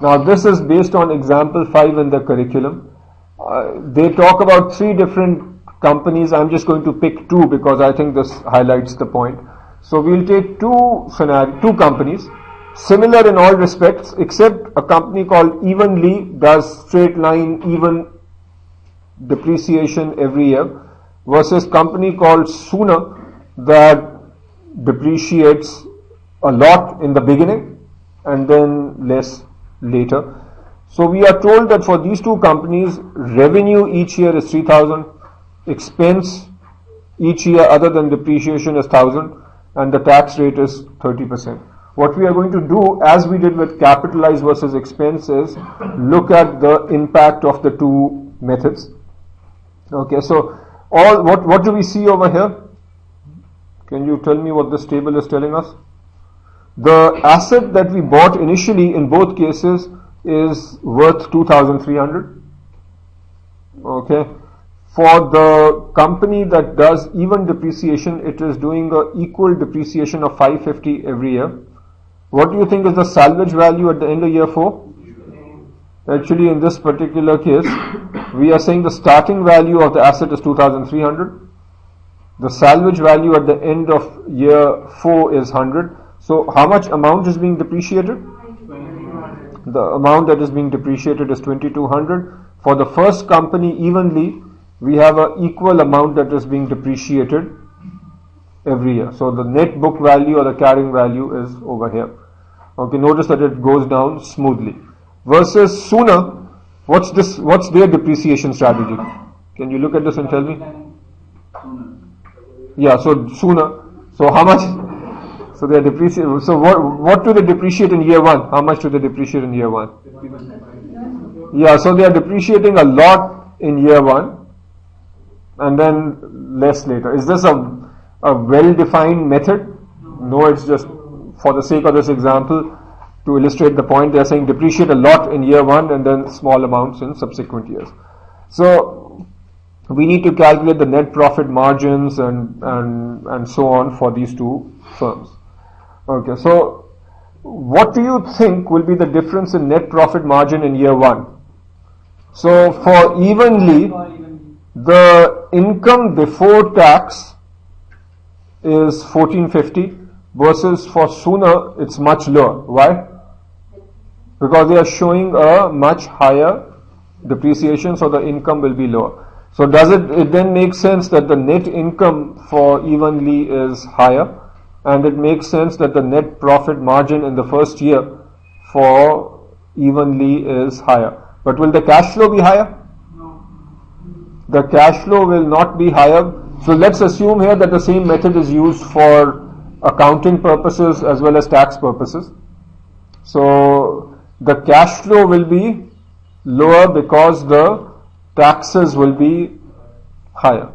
Now this is based on example 5 in the curriculum. They talk about 3 different companies. I'm just going to pick 2 because I think this highlights the point. So we'll take 2 companies, similar in all respects, except a company called Evenly does straight line, even depreciation every year, versus company called Sooner that depreciates a lot in the beginning and then less later. So we are told that for these 2 companies, revenue each year is 3,000, expense each year other than depreciation is 1,000, and the tax rate is 30%. What we are going to do, as we did with capitalized versus expense, is look at the impact of the 2 methods. Okay, so what do we see over here? Can you tell me what this table is telling us? The asset that we bought initially in both cases is worth 2,300. Okay. For the company that does even depreciation, it is doing a equal depreciation of 550 every year. What do you think is the salvage value at the end of year 4? Actually, in this particular case, we are saying the starting value of the asset is 2,300. The salvage value at the end of year 4 is 100. So how much amount is being depreciated? The amount that is being depreciated is 2,200. For the first company, Evenly, we have an equal amount that is being depreciated every year. So the net book value or the carrying value is over here. Okay, notice that it goes down smoothly. Versus Sooner, what's their depreciation strategy? Can you look at this and tell me? Yeah, so Sooner. So how much? So they depreciate. So what do they depreciate in year 1? How much do they depreciate in year 1? Yeah, so they are depreciating a lot in year 1 and then less later. Is this a well-defined method? No, it's just for the sake of this example to illustrate the point. They are saying depreciate a lot in year 1 and then small amounts in subsequent years. So we need to calculate the net profit margins and so on for these 2 firms. Okay, so what do you think will be the difference in net profit margin in year 1? So for Evenly, the income before tax is 1450 versus for Sooner it's much lower. Why? Because they are showing a much higher depreciation, so the income will be lower. So does it then make sense that the net income for Evenly is higher, and it makes sense that the net profit margin in the first year for Evenly is higher. But will the cash flow be higher? No. The cash flow will not be higher. So let's assume here that the same method is used for accounting purposes as well as tax purposes. So the cash flow will be lower because the taxes will be higher.